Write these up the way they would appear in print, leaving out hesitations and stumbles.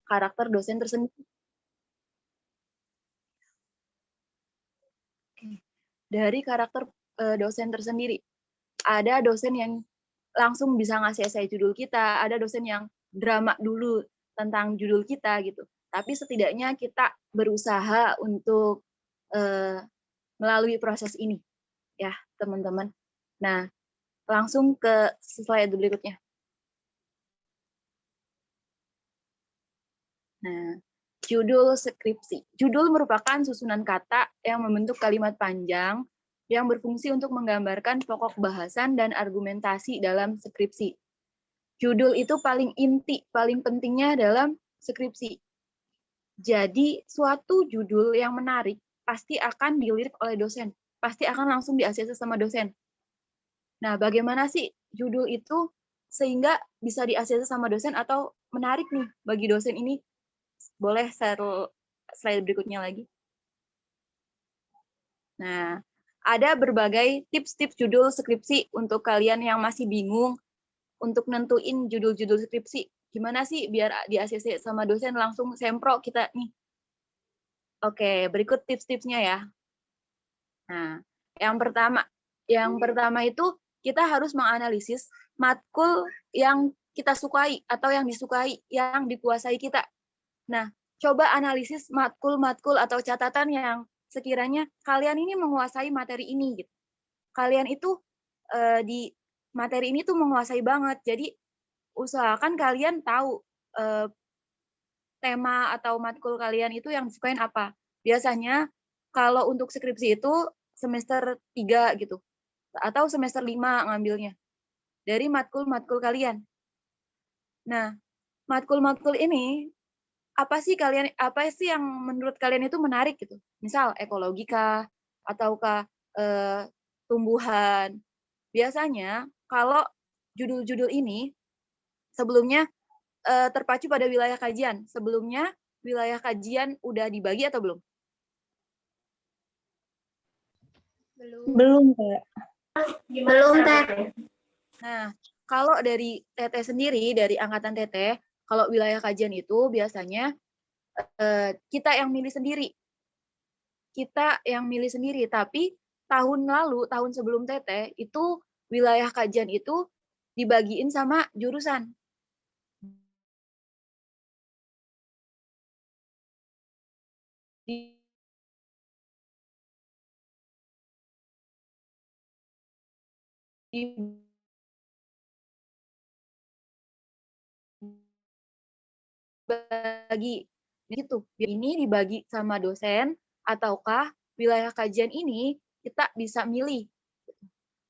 karakter dosen tersendiri. Dari karakter dosen tersendiri. Ada dosen yang langsung bisa ngasih esai judul kita, ada dosen yang drama dulu tentang judul kita gitu. Tapi setidaknya kita berusaha untuk melalui proses ini, ya teman-teman. Nah, langsung ke slide berikutnya. Nah, judul skripsi. Judul merupakan susunan kata yang membentuk kalimat panjang yang berfungsi untuk menggambarkan pokok bahasan dan argumentasi dalam skripsi. Judul itu paling inti, paling pentingnya dalam skripsi. Jadi, suatu judul yang menarik pasti akan dilirik oleh dosen, pasti akan langsung di-ACC sama dosen. Nah, bagaimana sih judul itu sehingga bisa di-ACC sama dosen atau menarik nih bagi dosen ini? Boleh share slide berikutnya lagi. Nah, ada berbagai tips-tips judul skripsi untuk kalian yang masih bingung untuk nentuin judul-judul skripsi. Gimana sih biar di ACC sama dosen langsung sempro kita nih? Oke, berikut tips-tipsnya ya. Nah, yang pertama itu kita harus menganalisis matkul yang kita sukai atau yang disukai, yang dikuasai kita. Nah, coba analisis matkul-matkul atau catatan yang sekiranya kalian ini menguasai materi ini gitu. Kalian itu di materi ini tuh menguasai banget. Jadi usahakan kalian tahu tema atau matkul kalian itu yang disukain apa. Biasanya kalau untuk skripsi itu semester 3 gitu atau semester 5 ngambilnya dari matkul-matkul kalian. Nah, matkul-matkul ini apa sih yang menurut kalian itu menarik gitu? Misal ekologi kah ataukah tumbuhan. Biasanya kalau judul-judul ini sebelumnya terpacu pada wilayah kajian. Sebelumnya wilayah kajian udah dibagi atau belum? Belum, Teh. Belum, Teh. Nah, kalau dari Teteh sendiri, dari angkatan Teteh, kalau wilayah kajian itu biasanya kita yang milih sendiri. Kita yang milih sendiri, tapi tahun lalu, tahun sebelum Teteh, itu wilayah kajian itu dibagiin sama jurusan. Dibagi gitu. Ini dibagi sama dosen ataukah wilayah kajian ini kita bisa milih.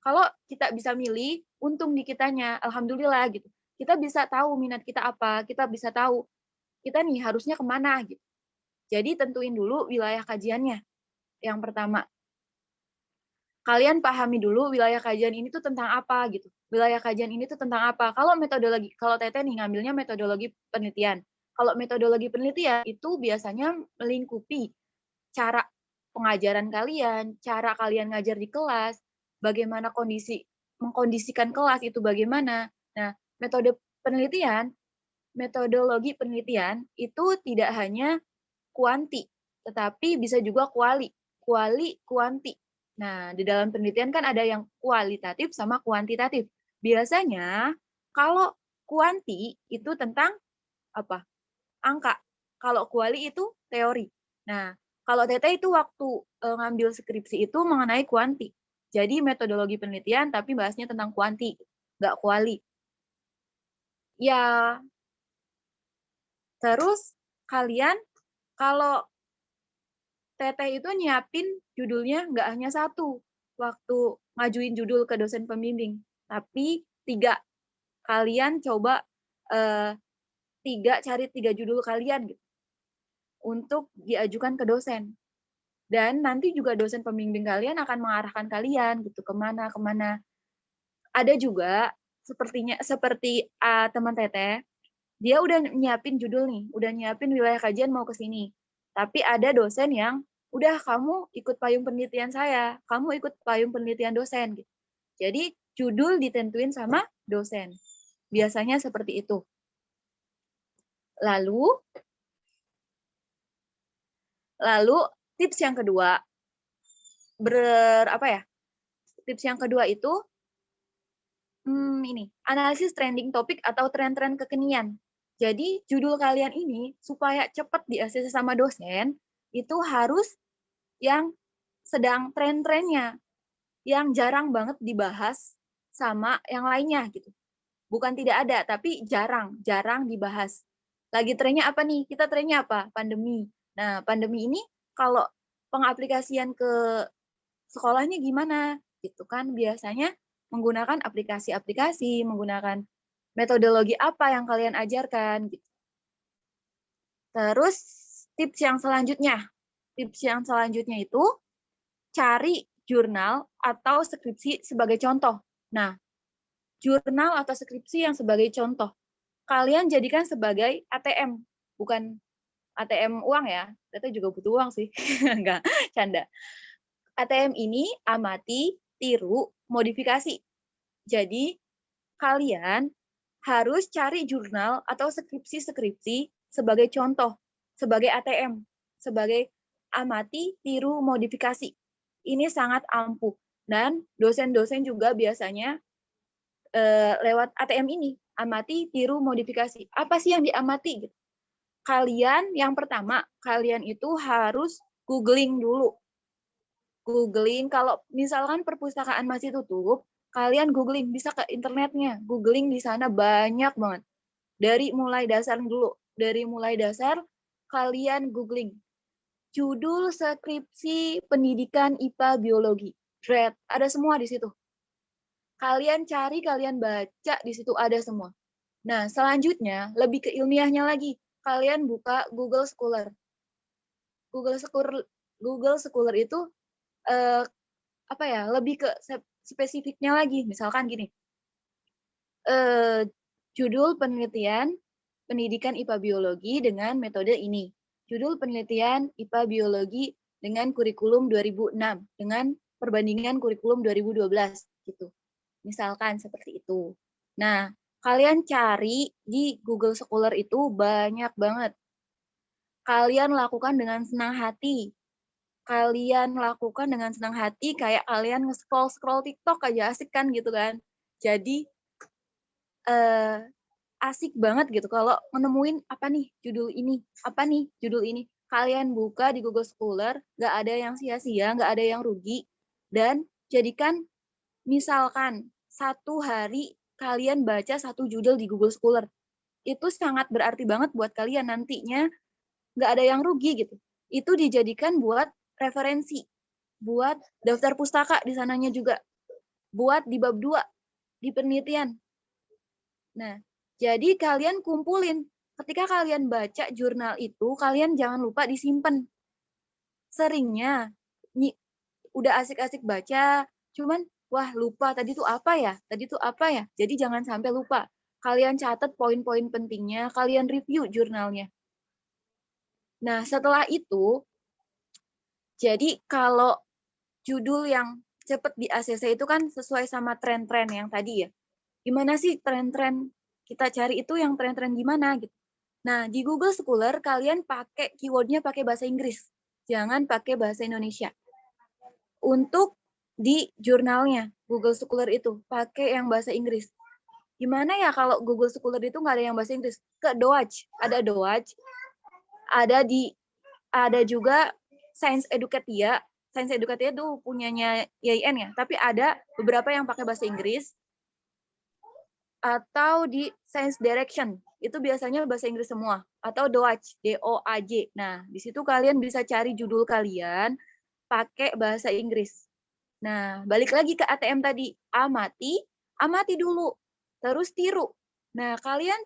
Kalau kita bisa milih, untung di kitanya, alhamdulillah gitu. Kita bisa tahu minat kita apa, kita bisa tahu kita nih harusnya kemana gitu. Jadi tentuin dulu wilayah kajiannya. Yang pertama, kalian pahami dulu wilayah kajian ini tuh tentang apa gitu. Wilayah kajian ini tuh tentang apa. Kalau metodologi, kalau Teteh nih ngambilnya metodologi penelitian. Kalau metodologi penelitian itu biasanya melingkupi cara pengajaran kalian, cara kalian ngajar di kelas, bagaimana mengkondisikan kelas itu bagaimana. Nah, metodologi penelitian itu tidak hanya kuanti, tetapi bisa juga kuanti. Nah, di dalam penelitian kan ada yang kualitatif sama kuantitatif. Biasanya kalau kuanti itu tentang apa? Angka. Kalau kuali itu teori. Nah, kalau Teteh itu waktu ngambil skripsi itu mengenai kuanti. Jadi metodologi penelitian tapi bahasnya tentang kuanti, nggak kuali. Ya, terus kalian kalau Teteh itu nyiapin judulnya nggak hanya satu waktu ngajuin judul ke dosen pembimbing, tapi 3. Kalian coba cari 3 judul kalian gitu untuk diajukan ke dosen. Dan nanti juga dosen pembimbing kalian akan mengarahkan kalian gitu kemana. Ada juga seperti teman Teteh, dia udah nyiapin judul nih, udah nyiapin wilayah kajian mau ke sini. Tapi ada dosen yang udah kamu ikut payung penelitian saya, kamu ikut payung penelitian dosen gitu. Jadi judul ditentuin sama dosen. Biasanya seperti itu. Lalu Lalu tips yang kedua, tips yang kedua itu ini, analisis trending topik atau tren-tren kekinian. Jadi judul kalian ini supaya cepat di-ACC sama dosen, itu harus yang sedang tren-trennya, yang jarang banget dibahas sama yang lainnya gitu. Bukan tidak ada, tapi jarang dibahas. Lagi trennya apa nih? Kita trennya apa? Pandemi. Nah, pandemi ini kalau pengaplikasian ke sekolahnya gimana? Gitu kan biasanya menggunakan aplikasi-aplikasi, menggunakan metodologi apa yang kalian ajarkan gitu. Terus tips yang selanjutnya itu cari jurnal atau skripsi sebagai contoh. Nah, jurnal atau skripsi yang sebagai contoh, kalian jadikan sebagai ATM, bukan ATM uang ya. Kita juga butuh uang sih. Enggak, canda. ATM ini amati, tiru, modifikasi. Jadi, kalian harus cari jurnal atau skripsi-skripsi sebagai contoh, sebagai ATM, sebagai amati, tiru, modifikasi. Ini sangat ampuh. Dan dosen-dosen juga biasanya lewat ATM ini, amati, tiru, modifikasi. Apa sih yang diamati? Kalian, yang pertama, kalian itu harus googling dulu. Googling, kalau misalkan perpustakaan masih tutup, kalian googling, bisa ke internetnya. Googling di sana banyak banget. Dari mulai dasar dulu. Dari mulai dasar, kalian googling. Judul skripsi pendidikan IPA biologi. Dread, ada semua di situ. Kalian cari, kalian baca, di situ ada semua. Nah, selanjutnya, lebih ke ilmiahnya lagi. Kalian buka Google Scholar. Google Scholar itu lebih ke spesifiknya lagi. Misalkan gini, judul penelitian pendidikan IPA biologi dengan metode ini. Judul penelitian IPA biologi dengan kurikulum 2006 dengan perbandingan kurikulum 2012 gitu. Misalkan seperti itu. Nah, kalian cari di Google Scholar itu banyak banget. Kalian lakukan dengan senang hati. Kalian lakukan dengan senang hati kayak kalian nge-scroll TikTok aja, asik kan gitu kan. Jadi asik banget gitu kalau menemuin apa nih judul ini. Kalian buka di Google Scholar, nggak ada yang sia-sia, nggak ada yang rugi. Dan jadikan misalkan satu hari kalian baca satu judul di Google Scholar. Itu sangat berarti banget buat kalian nantinya, nggak ada yang rugi gitu. Itu dijadikan buat referensi, buat daftar pustaka di sananya juga, buat di bab 2, di penelitian. Nah, jadi kalian kumpulin. Ketika kalian baca jurnal itu, kalian jangan lupa disimpan. Seringnya, udah asik-asik baca, cuman, wah lupa, tadi tuh apa ya? Jadi jangan sampai lupa. Kalian catat poin-poin pentingnya, kalian review jurnalnya. Nah, setelah itu, jadi kalau judul yang cepat di ACC itu kan sesuai sama tren-tren yang tadi ya. Gimana sih tren-tren kita cari itu yang tren-tren gimana gitu. Nah, di Google Scholar kalian pakai keywordnya pakai bahasa Inggris. Jangan pakai bahasa Indonesia. Untuk di jurnalnya Google Scholar itu pakai yang bahasa Inggris. Gimana ya kalau Google Scholar itu nggak ada yang bahasa Inggris? Ke Doaj, ada Doaj. Ada juga Science Educatia. Science Educatia itu punyanya IAIN ya, tapi ada beberapa yang pakai bahasa Inggris. Atau di Science Direction, itu biasanya bahasa Inggris semua. Atau DOAJ, D-O-A-J. Nah, di situ kalian bisa cari judul kalian pakai bahasa Inggris. Nah, balik lagi ke ATM tadi. Amati dulu. Terus tiru. Nah, kalian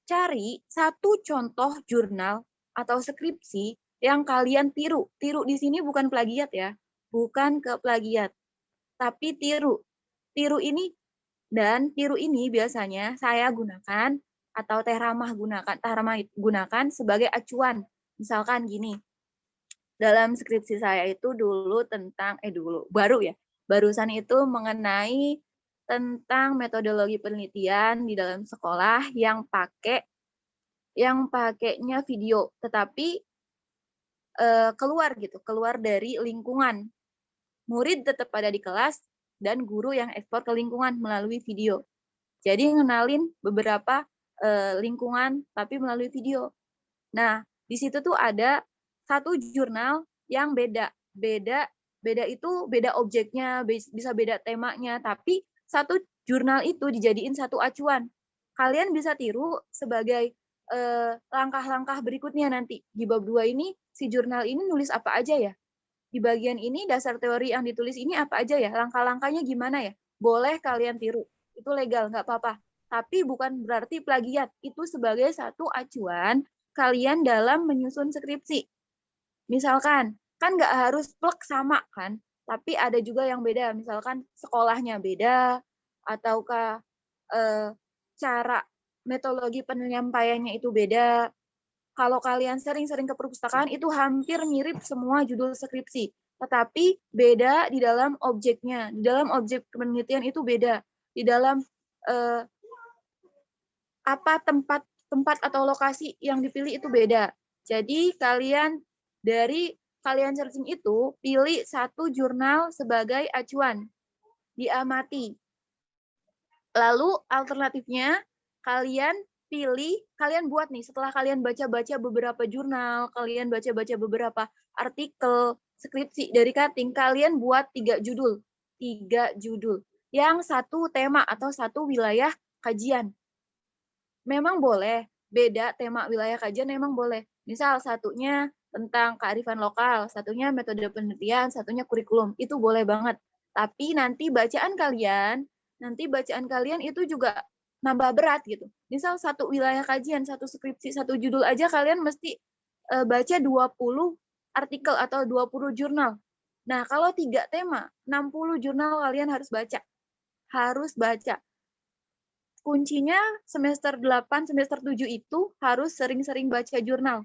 cari satu contoh jurnal atau skripsi yang kalian tiru. Tiru di sini bukan plagiat ya. Bukan ke plagiat. Tapi tiru. Tiru ini biasanya saya gunakan atau Teh Ramah gunakan sebagai acuan. Misalkan gini, dalam skripsi saya itu barusan itu mengenai tentang metodologi penelitian di dalam sekolah yang pakainya video, tetapi keluar gitu, keluar dari lingkungan. Murid tetap ada di kelas dan guru yang ekspor ke lingkungan melalui video. Jadi ngenalin beberapa lingkungan tapi melalui video. Nah, di situ tuh ada satu jurnal yang beda. Beda itu beda objeknya, bisa beda temanya, tapi satu jurnal itu dijadiin satu acuan. Kalian bisa tiru sebagai langkah-langkah berikutnya nanti. Di bab 2 ini, si jurnal ini nulis apa aja ya? Di bagian ini, dasar teori yang ditulis ini apa aja ya? Langkah-langkahnya gimana ya? Boleh kalian tiru. Itu legal, nggak apa-apa. Tapi bukan berarti plagiat. Itu sebagai satu acuan kalian dalam menyusun skripsi. Misalkan, kan nggak harus plek sama kan? Tapi ada juga yang beda. Misalkan sekolahnya beda, ataukah cara metodologi penyampaiannya itu beda. Kalau kalian sering-sering ke perpustakaan, itu hampir mirip semua judul skripsi. Tetapi beda di dalam objeknya. Di dalam objek penelitian itu beda. Di dalam tempat atau lokasi yang dipilih itu beda. Jadi dari kalian searching itu, pilih satu jurnal sebagai acuan. Diamati. Lalu alternatifnya, kalian buat nih, setelah kalian baca-baca beberapa jurnal, kalian baca-baca beberapa artikel, skripsi dari cutting, kalian buat 3 judul. 3 judul. Yang satu tema atau satu wilayah kajian. Memang boleh, beda tema wilayah kajian memang boleh. Misal satunya tentang kearifan lokal, satunya metode penelitian, satunya kurikulum. Itu boleh banget. Tapi nanti bacaan kalian itu juga nambah berat gitu. Misal satu wilayah kajian, satu skripsi, satu judul aja kalian mesti baca 20 artikel atau 20 jurnal. Nah, kalau 3 tema, 60 jurnal kalian harus baca. Harus baca. Kuncinya semester 8, semester 7 itu harus sering-sering baca jurnal.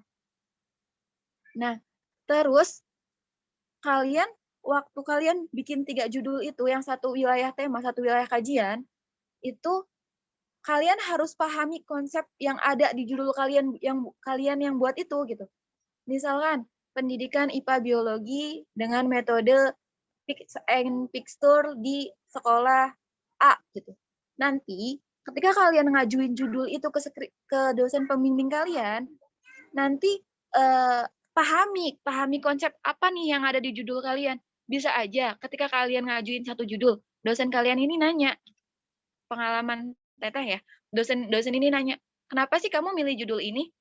Nah, terus waktu kalian bikin 3 judul itu, yang satu wilayah tema, satu wilayah kajian, itu kalian harus pahami konsep yang ada di judul kalian yang buat itu gitu. Misalkan pendidikan IPA biologi dengan metode Fix and Fixture di sekolah A gitu. Nanti ketika kalian ngajuin judul itu ke dosen pembimbing kalian, nanti pahami konsep apa nih yang ada di judul kalian. Bisa aja ketika kalian ngajuin satu judul, dosen kalian ini nanya, pengalaman Teteh ya, dosen ini nanya, kenapa sih kamu milih judul ini?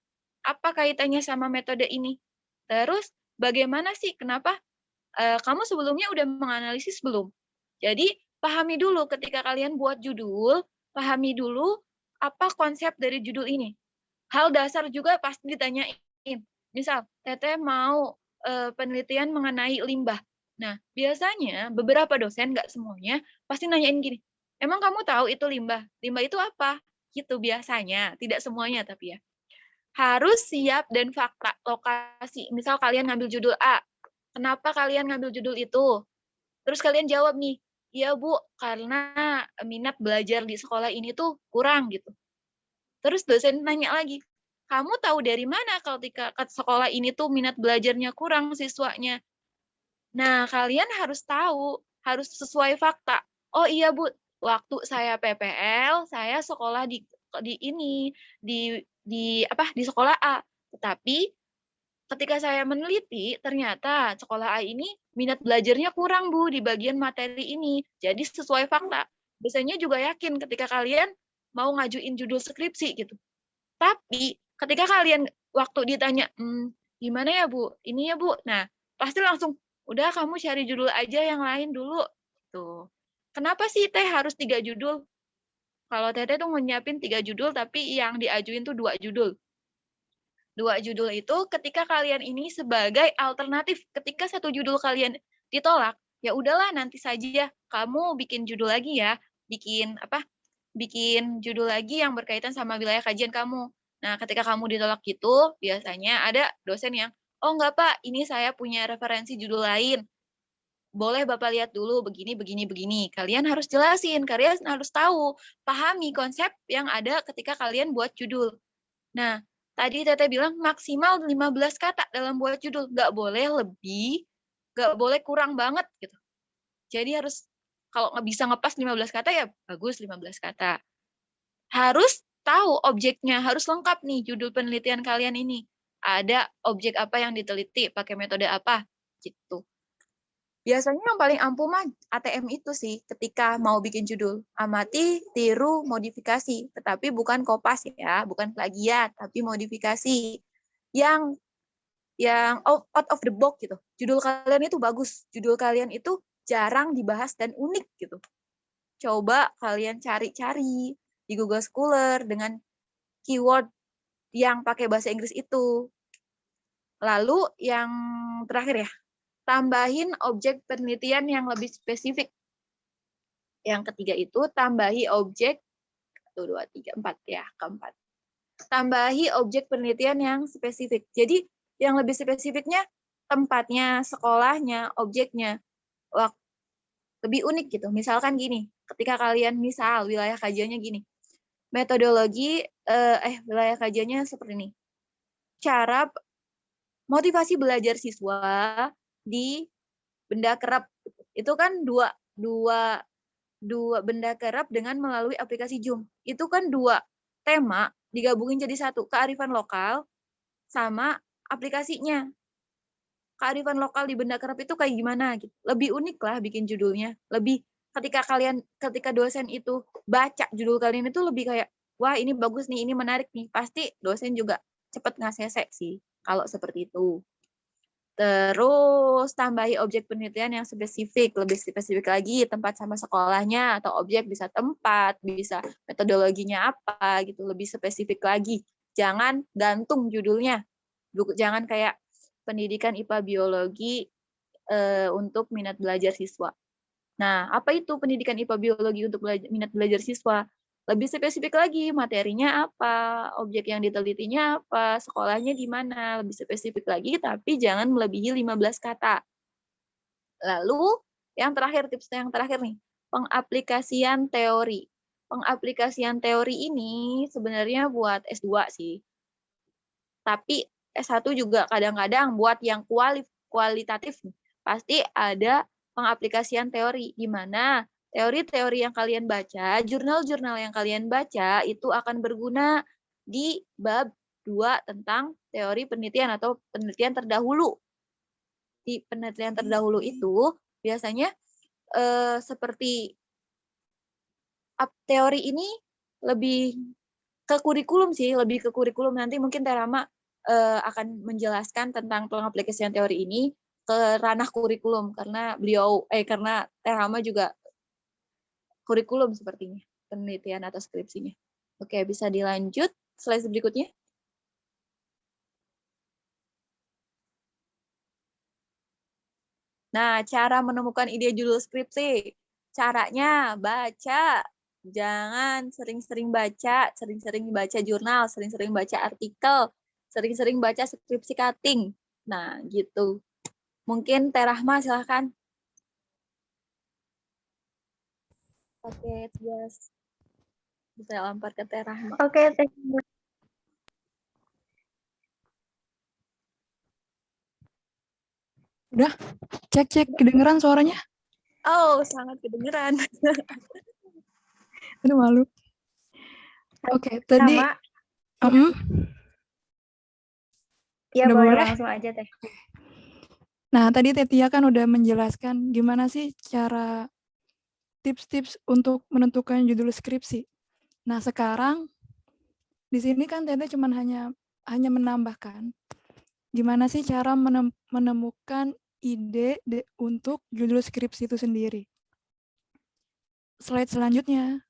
Apa kaitannya sama metode ini? Terus bagaimana sih, kenapa kamu sebelumnya udah menganalisis belum? Jadi pahami dulu ketika kalian buat judul, pahami dulu apa konsep dari judul ini. Hal dasar juga pasti ditanyain. Misal, Teteh mau penelitian mengenai limbah. Nah, biasanya beberapa dosen, nggak semuanya, pasti nanyain gini, emang kamu tahu itu limbah? Limbah itu apa? Gitu biasanya, tidak semuanya tapi ya. Harus siap dan fakta lokasi. Misal kalian ngambil judul A, kenapa kalian ngambil judul itu? Terus kalian jawab nih, iya Bu, karena minat belajar di sekolah ini tuh kurang gitu. Terus dosen nanya lagi, kamu tahu dari mana kalau ke sekolah ini tuh minat belajarnya kurang siswanya? Nah, kalian harus tahu, harus sesuai fakta. Oh iya Bu, waktu saya PPL, saya sekolah di sekolah A. Tetapi ketika saya meneliti, ternyata sekolah A ini minat belajarnya kurang Bu di bagian materi ini. Jadi sesuai fakta. Biasanya juga yakin ketika kalian mau ngajuin judul skripsi gitu. Tapi ketika kalian waktu ditanya, gimana ya Bu? Ini ya Bu. Nah, pasti langsung, udah kamu cari judul aja yang lain dulu. Tuh. Kenapa sih Teh harus 3 judul? Kalau Teteh tuh nyiapin 3 judul, tapi yang diajuin tuh 2 judul. 2 judul itu ketika kalian ini sebagai alternatif. Ketika satu judul kalian ditolak, ya udahlah nanti saja kamu bikin judul lagi ya. Bikin judul lagi yang berkaitan sama wilayah kajian kamu. Nah, ketika kamu ditolak gitu, biasanya ada dosen yang, oh enggak Pak, ini saya punya referensi judul lain. Boleh Bapak lihat dulu, begini, begini, begini. Kalian harus jelasin, kalian harus tahu, pahami konsep yang ada ketika kalian buat judul. Nah, Tadi Teteh bilang maksimal 15 kata dalam buat judul. Nggak boleh lebih, nggak boleh kurang banget gitu. Jadi harus, kalau nggak bisa ngepas 15 kata ya bagus 15 kata. Harus tahu objeknya, harus lengkap nih judul penelitian kalian ini. Ada objek apa yang diteliti, pakai metode apa, gitu. Biasanya yang paling ampuh mah ATM itu sih, ketika mau bikin judul. Amati, tiru, modifikasi. Tetapi bukan kopas ya, bukan plagiat, tapi modifikasi. Yang out of the box gitu. Judul kalian itu bagus, judul kalian itu jarang dibahas dan unik gitu. Coba kalian cari-cari di Google Scholar dengan keyword yang pakai bahasa Inggris itu. Lalu yang terakhir ya, tambahin objek penelitian yang lebih spesifik. Yang ketiga itu tambahi objek 1, 2, 3, 4 ya, keempat. Tambahi objek penelitian yang spesifik. Jadi yang lebih spesifiknya tempatnya, sekolahnya, objeknya. Lebih unik gitu. Misalkan gini, ketika kalian misal wilayah kajiannya gini. Metodologi wilayah kajiannya seperti ini. Cara motivasi belajar siswa di benda kerap. Itu kan dua benda kerap dengan melalui aplikasi Zoom. Itu kan 2 tema digabungin jadi 1, kearifan lokal sama aplikasinya. Kearifan lokal di benda kerap itu kayak gimana gitu. Lebih unik lah bikin judulnya. Lebih ketika dosen itu baca judul kalian itu lebih kayak, wah ini bagus nih, ini menarik nih. Pasti dosen juga cepet ngasese sih kalau seperti itu. Terus tambahi objek penelitian yang spesifik, lebih spesifik lagi tempat sama sekolahnya, atau objek bisa tempat, bisa metodologinya apa gitu, lebih spesifik lagi. Jangan gantung judulnya. Jangan kayak pendidikan IPA biologi untuk minat belajar siswa. Nah, apa itu pendidikan IPA biologi untuk minat belajar siswa? Lebih spesifik lagi, materinya apa, objek yang ditelitinya apa, sekolahnya di mana, lebih spesifik lagi, tapi jangan melebihi 15 kata. Lalu, tips yang terakhir nih, pengaplikasian teori. Pengaplikasian teori ini sebenarnya buat S2 sih. Tapi S1 juga kadang-kadang buat yang kualitatif, pasti ada pengaplikasian teori, di mana teori-teori yang kalian baca, jurnal-jurnal yang kalian baca, itu akan berguna di bab 2 tentang teori penelitian atau penelitian terdahulu. Di penelitian terdahulu itu, biasanya seperti teori ini lebih ke kurikulum sih, lebih ke kurikulum. Nanti mungkin Terama akan menjelaskan tentang pengaplikasian teori ini ke ranah kurikulum, karena karena Terama juga kurikulum sepertinya, penelitian atau skripsinya. Oke, bisa dilanjut slide berikutnya. Nah, cara menemukan ide judul skripsi. Caranya baca. Jangan sering-sering baca jurnal, sering-sering baca artikel, sering-sering baca skripsi cutting. Nah, gitu. Mungkin Terahma silahkan. Oke, yes. Bisa lempar ke Terahma. Oke, Udah, cek kedengeran suaranya? Oh, sangat kedengeran. Aduh, malu. Oke, tadi ya boleh langsung aja Teh. Nah, tadi Tetia kan udah menjelaskan gimana sih cara tips-tips untuk menentukan judul skripsi. Nah, sekarang di sini kan Teteh cuma hanya menambahkan gimana sih cara menemukan ide untuk judul skripsi itu sendiri. Slide selanjutnya.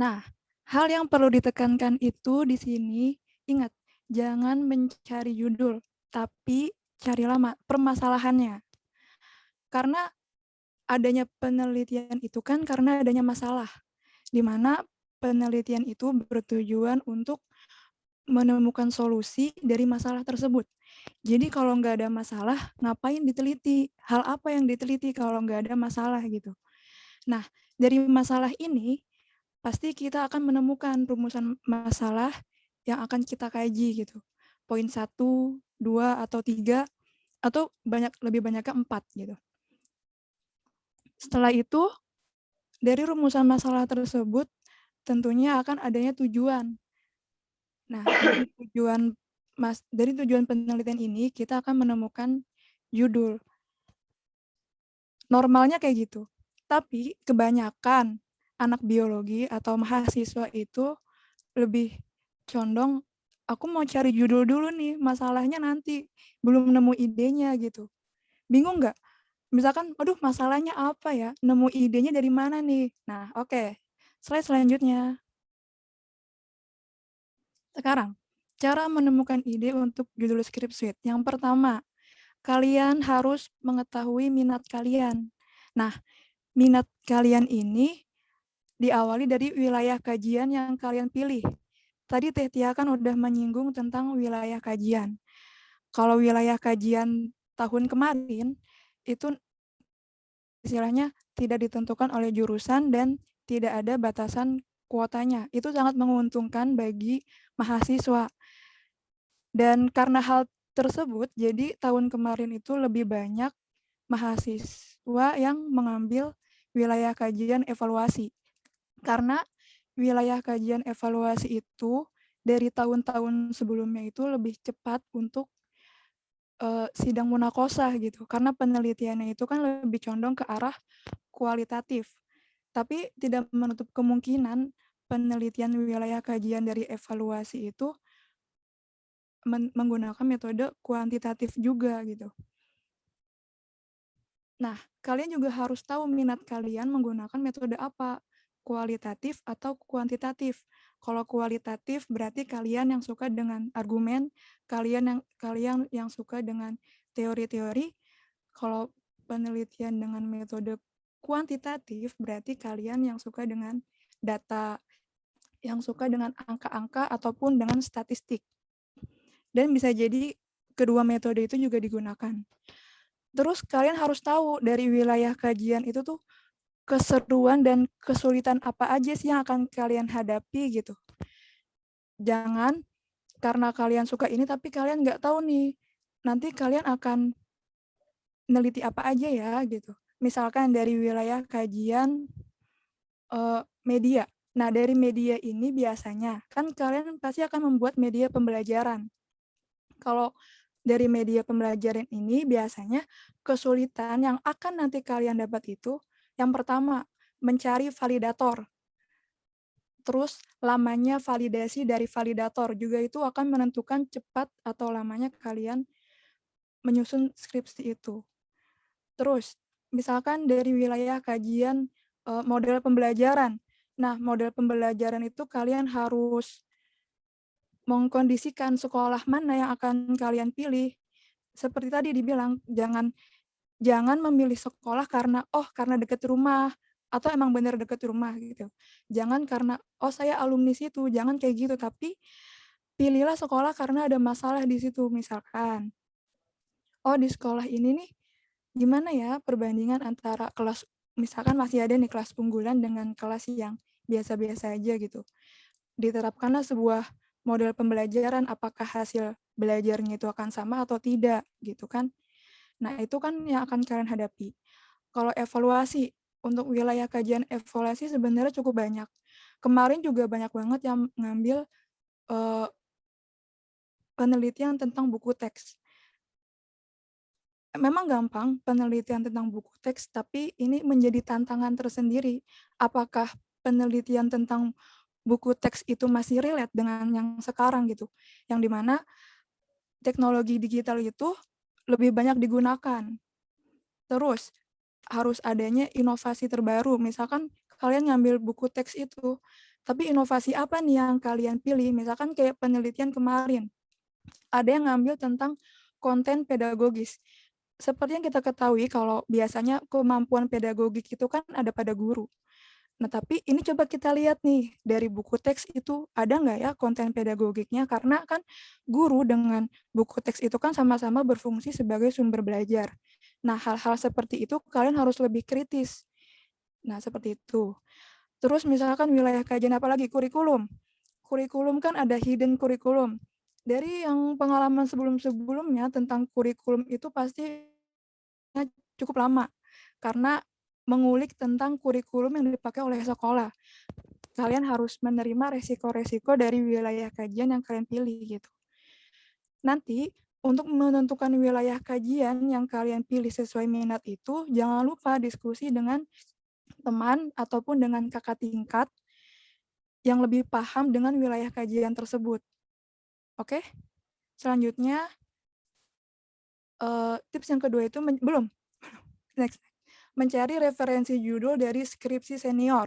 Nah, hal yang perlu ditekankan itu di sini, ingat, jangan mencari judul, tapi carilah permasalahannya. Karena adanya penelitian itu kan karena adanya masalah, di mana penelitian itu bertujuan untuk menemukan solusi dari masalah tersebut. Jadi kalau nggak ada masalah, ngapain diteliti? Hal apa yang diteliti kalau nggak ada masalah gitu. Nah, dari masalah ini, pasti kita akan menemukan rumusan masalah yang akan kita kaji gitu. Poin 1, 2, atau 3, atau lebih banyaknya 4 gitu. Setelah itu, dari rumusan masalah tersebut, tentunya akan adanya tujuan. Nah, dari tujuan penelitian ini, kita akan menemukan judul. Normalnya kayak gitu. Tapi kebanyakan anak biologi atau mahasiswa itu lebih condong, aku mau cari judul dulu nih, masalahnya nanti, belum nemu idenya gitu. Bingung nggak? Misalkan, aduh masalahnya apa ya? Nemu idenya dari mana nih? Nah, oke. Slide selanjutnya. Sekarang, cara menemukan ide untuk judul skripsi. Yang pertama, kalian harus mengetahui minat kalian. Nah, minat kalian ini diawali dari wilayah kajian yang kalian pilih. Tadi Teh Tia kan udah menyinggung tentang wilayah kajian. Kalau wilayah kajian tahun kemarin, itu istilahnya tidak ditentukan oleh jurusan dan tidak ada batasan kuotanya. Itu sangat menguntungkan bagi mahasiswa. Dan karena hal tersebut, jadi tahun kemarin itu lebih banyak mahasiswa yang mengambil wilayah kajian evaluasi. Karena wilayah kajian evaluasi itu dari tahun-tahun sebelumnya itu lebih cepat untuk sidang munakosah gitu. Karena penelitiannya itu kan lebih condong ke arah kualitatif. Tapi tidak menutup kemungkinan penelitian wilayah kajian dari evaluasi itu menggunakan metode kuantitatif juga gitu. Nah, kalian juga harus tahu minat kalian menggunakan metode apa, kualitatif atau kuantitatif. Kalau kualitatif berarti kalian yang suka dengan argumen, kalian yang suka dengan teori-teori. Kalau penelitian dengan metode kuantitatif berarti kalian yang suka dengan data, yang suka dengan angka-angka ataupun dengan statistik. Dan bisa jadi kedua metode itu juga digunakan. Terus kalian harus tahu dari wilayah kajian itu tuh keseruan dan kesulitan apa aja sih yang akan kalian hadapi gitu. Jangan karena kalian suka ini tapi kalian nggak tahu nih nanti kalian akan neliti apa aja ya gitu. Misalkan dari wilayah kajian media. Nah, dari media ini biasanya kan kalian pasti akan membuat media pembelajaran. Kalau dari media pembelajaran ini biasanya kesulitan yang akan nanti kalian dapat itu yang pertama, mencari validator. Terus lamanya validasi dari validator juga itu akan menentukan cepat atau lamanya kalian menyusun skripsi itu. Terus, misalkan dari wilayah kajian model pembelajaran. Nah, model pembelajaran itu kalian harus mengkondisikan sekolah mana yang akan kalian pilih. Seperti tadi dibilang, jangan memilih sekolah karena dekat rumah atau emang benar dekat rumah gitu. Jangan karena saya alumni situ, jangan kayak gitu, tapi pilihlah sekolah karena ada masalah di situ. Misalkan di sekolah ini nih gimana ya perbandingan antara kelas, misalkan masih ada nih kelas unggulan dengan kelas yang biasa-biasa aja gitu. Diterapkanlah sebuah model pembelajaran, apakah hasil belajarnya itu akan sama atau tidak gitu kan. Nah, itu kan yang akan kalian hadapi. Kalau evaluasi, untuk wilayah kajian evaluasi sebenarnya cukup banyak. Kemarin juga banyak banget yang ngambil penelitian tentang buku teks. Memang gampang penelitian tentang buku teks, tapi ini menjadi tantangan tersendiri. Apakah penelitian tentang buku teks itu masih relate dengan yang sekarang gitu? Yang dimana teknologi digital itu lebih banyak digunakan. Terus, harus adanya inovasi terbaru. Misalkan kalian ngambil buku teks itu, tapi inovasi apa nih yang kalian pilih? Misalkan kayak penelitian kemarin, ada yang ngambil tentang konten pedagogis. Seperti yang kita ketahui kalau biasanya kemampuan pedagogik itu kan ada pada guru. Nah, tapi ini coba kita lihat nih, dari buku teks itu ada nggak ya konten pedagogiknya? Karena kan guru dengan buku teks itu kan sama-sama berfungsi sebagai sumber belajar. Nah, hal-hal seperti itu kalian harus lebih kritis. Nah, seperti itu. Terus misalkan wilayah kajian apalagi kurikulum. kurikulum kan ada hidden kurikulum. Dari yang pengalaman sebelum-sebelumnya tentang kurikulum itu pasti cukup lama, karena mengulik tentang kurikulum yang dipakai oleh sekolah. Kalian harus menerima resiko-resiko dari wilayah kajian yang kalian pilih gitu. Nanti, untuk menentukan wilayah kajian yang kalian pilih sesuai minat itu, jangan lupa diskusi dengan teman ataupun dengan kakak tingkat yang lebih paham dengan wilayah kajian tersebut. Oke? Selanjutnya, tips yang kedua itu belum. Next. Mencari referensi judul dari skripsi senior.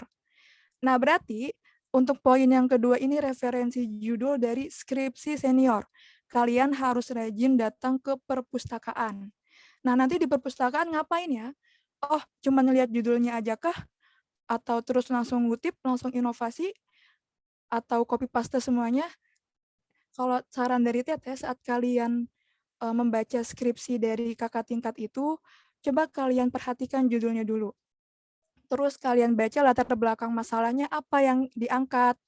Nah, berarti untuk poin yang kedua ini referensi judul dari skripsi senior. Kalian harus rajin datang ke perpustakaan. Nah, nanti di perpustakaan ngapain ya? Oh, cuma ngeliat judulnya aja kah? Atau terus langsung ngutip, langsung inovasi? Atau copy paste semuanya? Kalau saran dari Teteh, saat kalian membaca skripsi dari kakak tingkat itu, coba kalian perhatikan judulnya dulu. Terus kalian baca latar belakang masalahnya apa yang diangkat.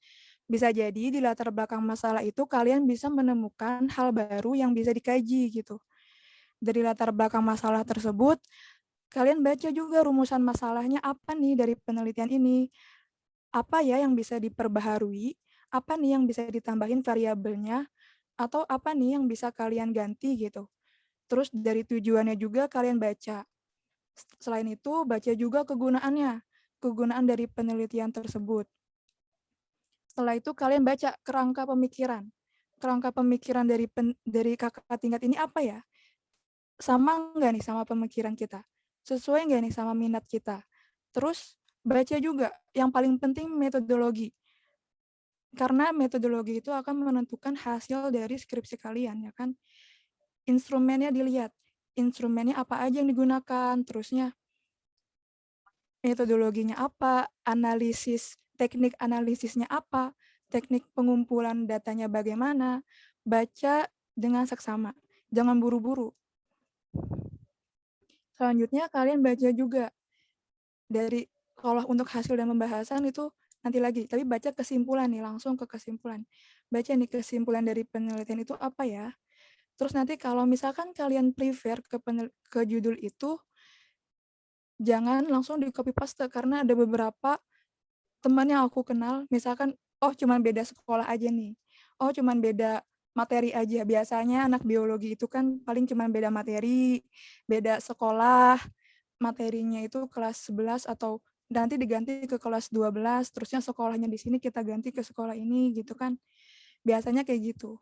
Bisa jadi di latar belakang masalah itu kalian bisa menemukan hal baru yang bisa dikaji gitu. Dari latar belakang masalah tersebut, kalian baca juga rumusan masalahnya apa nih dari penelitian ini. Apa ya yang bisa diperbaharui, apa nih yang bisa ditambahin variabelnya, atau apa nih yang bisa kalian ganti gitu. Terus dari tujuannya juga kalian baca. Selain itu, baca juga kegunaannya, kegunaan dari penelitian tersebut. Setelah itu kalian baca kerangka pemikiran. Kerangka pemikiran dari kakak tingkat ini apa ya? Sama nggak nih sama pemikiran kita? Sesuai nggak nih sama minat kita? Terus baca juga, yang paling penting metodologi. Karena metodologi itu akan menentukan hasil dari skripsi kalian, ya kan? Instrumennya dilihat, instrumennya apa aja yang digunakan, terusnya metodologinya apa, teknik analisisnya apa, teknik pengumpulan datanya bagaimana, baca dengan seksama, jangan buru-buru. Selanjutnya kalian baca juga dari, kalau untuk hasil dan pembahasan itu nanti lagi, tapi baca kesimpulan nih, langsung ke kesimpulan. Baca nih kesimpulan dari penelitian itu apa ya. Terus nanti kalau misalkan kalian prefer ke judul itu, jangan langsung di copy paste, karena ada beberapa teman yang aku kenal, misalkan, oh cuman beda sekolah aja nih, oh cuman beda materi aja. Biasanya anak biologi itu kan paling cuman beda materi, beda sekolah, materinya itu kelas 11 atau nanti diganti ke kelas 12, terusnya sekolahnya di sini kita ganti ke sekolah ini gitu kan. Biasanya kayak gitu.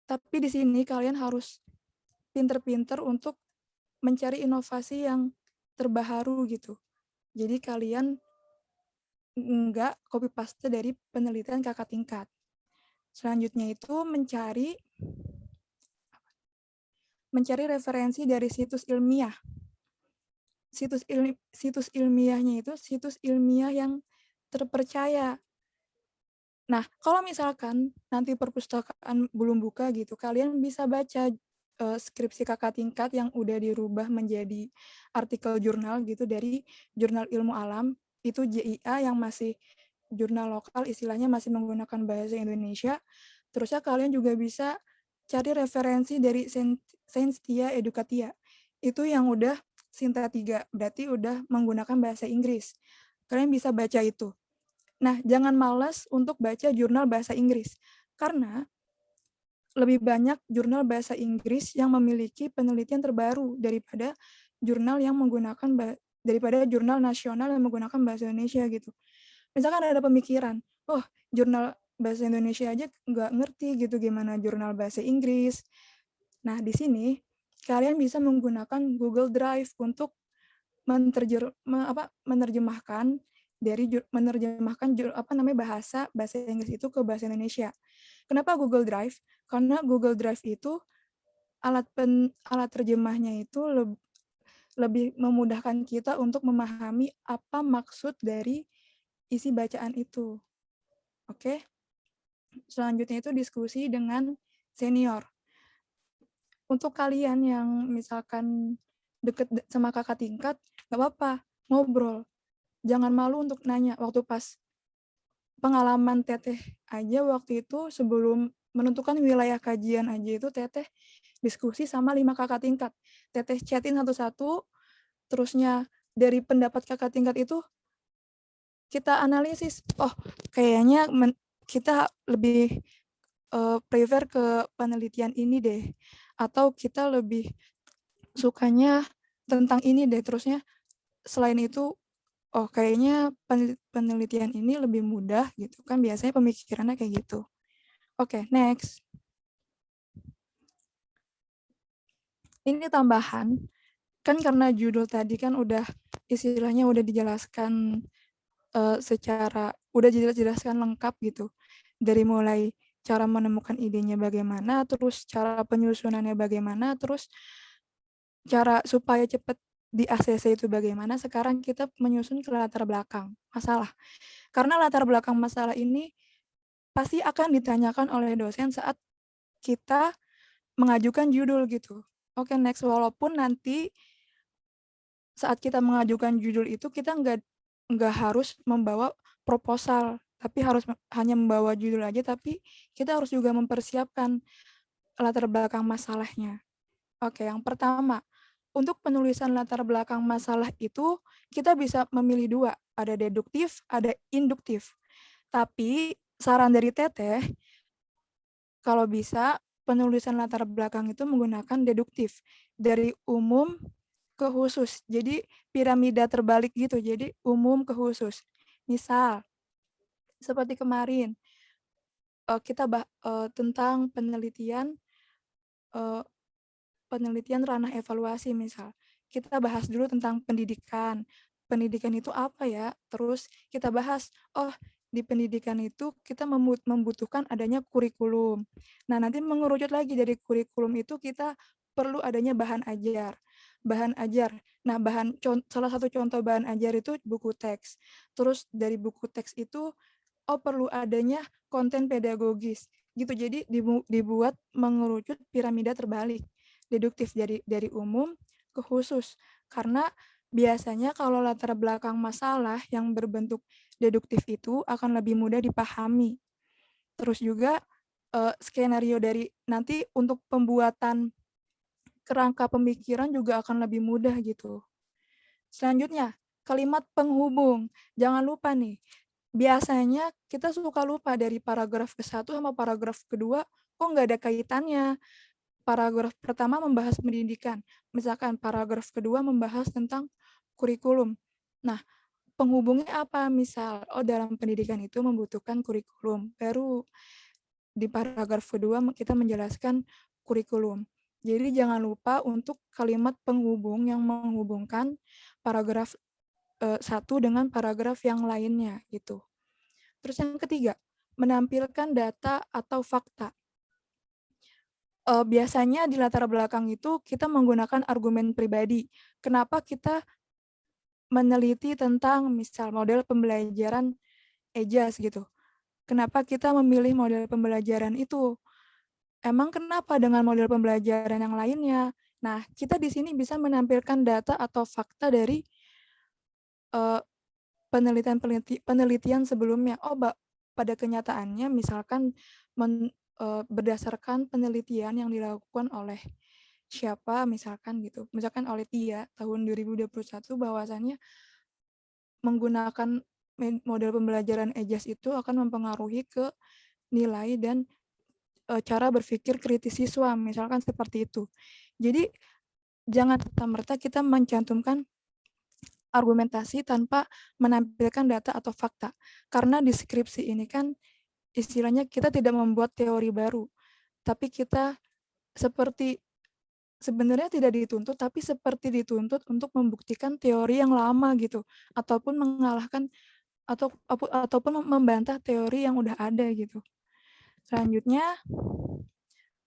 Tapi di sini kalian harus pinter-pinter untuk mencari inovasi yang terbaru gitu. Jadi kalian enggak copy paste dari penelitian kakak tingkat. Selanjutnya itu mencari referensi dari situs ilmiah. Situs ilmiahnya itu situs ilmiah yang terpercaya. Nah, kalau misalkan nanti perpustakaan belum buka gitu, kalian bisa baca skripsi kakak tingkat yang udah dirubah menjadi artikel jurnal gitu dari Jurnal Ilmu Alam, itu JIA yang masih jurnal lokal, istilahnya masih menggunakan bahasa Indonesia. Terusnya kalian juga bisa cari referensi dari Scientia Educatia. Itu yang udah Sinta 3, berarti udah menggunakan bahasa Inggris. Kalian bisa baca itu. Nah, jangan malas untuk baca jurnal bahasa Inggris, karena lebih banyak jurnal bahasa Inggris yang memiliki penelitian terbaru daripada jurnal nasional yang menggunakan bahasa Indonesia gitu. Misalkan ada pemikiran, oh jurnal bahasa Indonesia aja nggak ngerti gitu gimana jurnal bahasa Inggris. Nah, di sini kalian bisa menggunakan Google Drive untuk menerjemahkan bahasa Inggris itu ke bahasa Indonesia. Kenapa Google Drive? Karena Google Drive itu alat terjemahnya itu lebih memudahkan kita untuk memahami apa maksud dari isi bacaan itu. Oke. Selanjutnya itu diskusi dengan senior. Untuk kalian yang misalkan deket sama kakak tingkat, nggak apa-apa, ngobrol. Jangan malu untuk nanya waktu pas pengalaman Teteh aja waktu itu sebelum menentukan wilayah kajian aja itu Teteh diskusi sama 5 kakak tingkat. Teteh chatin satu-satu, terusnya dari pendapat kakak tingkat itu kita analisis, oh kayaknya kita lebih prefer ke penelitian ini deh, atau kita lebih sukanya tentang ini deh, terusnya selain itu oh kayaknya penelitian ini lebih mudah gitu kan, biasanya pemikirannya kayak gitu. Oke, next. Ini tambahan, kan karena judul tadi kan udah istilahnya udah dijelaskan udah dijelaskan lengkap gitu. Dari mulai cara menemukan idenya bagaimana, terus cara penyusunannya bagaimana, terus cara supaya cepat di ACC itu bagaimana. Sekarang kita menyusun ke latar belakang masalah. Karena latar belakang masalah ini pasti akan ditanyakan oleh dosen saat kita mengajukan judul gitu. Oke, next. Walaupun nanti saat kita mengajukan judul itu kita nggak harus membawa proposal, tapi harus hanya membawa judul aja, tapi kita harus juga mempersiapkan latar belakang masalahnya. Oke, yang pertama, untuk penulisan latar belakang masalah itu kita bisa memilih dua, ada deduktif, ada induktif. Tapi saran dari Teteh, kalau bisa penulisan latar belakang itu menggunakan deduktif dari umum ke khusus. Jadi piramida terbalik gitu. Jadi umum ke khusus. Misal seperti kemarin kita tentang penelitian ranah evaluasi misal. Kita bahas dulu tentang pendidikan. Pendidikan itu apa ya? Terus kita bahas, oh di pendidikan itu kita membutuhkan adanya kurikulum. Nah, nanti mengerucut lagi dari kurikulum itu kita perlu adanya bahan ajar. Bahan ajar. Nah, salah satu contoh bahan ajar itu buku teks. Terus dari buku teks itu perlu adanya konten pedagogis. Gitu. Jadi dibuat mengerucut piramida terbalik. Deduktif dari umum ke khusus. Karena biasanya kalau latar belakang masalah yang berbentuk deduktif itu akan lebih mudah dipahami. Terus juga skenario dari nanti untuk pembuatan kerangka pemikiran juga akan lebih mudah gitu. Selanjutnya, kalimat penghubung. Jangan lupa nih, biasanya kita suka lupa dari paragraf ke-1 sama paragraf kedua, kok nggak ada kaitannya. Paragraf pertama membahas pendidikan, misalkan paragraf kedua membahas tentang kurikulum. Nah, penghubungnya apa? Misal, dalam pendidikan itu membutuhkan kurikulum. Baru di paragraf kedua kita menjelaskan kurikulum. Jadi jangan lupa untuk kalimat penghubung yang menghubungkan paragraf 1 dengan paragraf yang lainnya gitu. Terus yang ketiga, menampilkan data atau fakta. Biasanya di latar belakang itu kita menggunakan argumen pribadi. Kenapa kita meneliti tentang misal model pembelajaran EJAS gitu. Kenapa kita memilih model pembelajaran itu? Emang kenapa dengan model pembelajaran yang lainnya? Nah, kita di sini bisa menampilkan data atau fakta dari penelitian sebelumnya. Pada kenyataannya misalkan berdasarkan penelitian yang dilakukan oleh siapa misalkan gitu. Misalkan oleh Tia tahun 2021 bahwasannya menggunakan model pembelajaran EJAS itu akan mempengaruhi ke nilai dan cara berpikir kritis siswa, misalkan seperti itu. Jadi jangan serta-merta kita mencantumkan argumentasi tanpa menampilkan data atau fakta. Karena di skripsi ini kan istilahnya kita tidak membuat teori baru, tapi kita sebenarnya tidak dituntut, tapi seperti dituntut untuk membuktikan teori yang lama gitu, ataupun mengalahkan ataupun membantah teori yang udah ada gitu. Selanjutnya,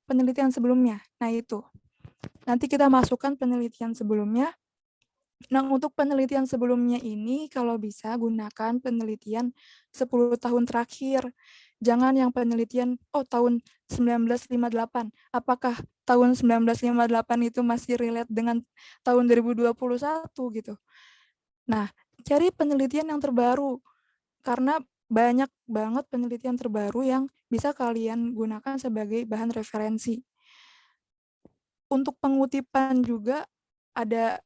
penelitian sebelumnya. Nah itu, nanti kita masukkan penelitian sebelumnya. Nah, untuk penelitian sebelumnya ini, kalau bisa gunakan penelitian 10 tahun terakhir. Jangan yang penelitian, tahun 1958. Apakah tahun 1958 itu masih relate dengan tahun 2021 gitu. Nah, cari penelitian yang terbaru. Karena banyak banget penelitian terbaru yang bisa kalian gunakan sebagai bahan referensi. Untuk pengutipan juga ada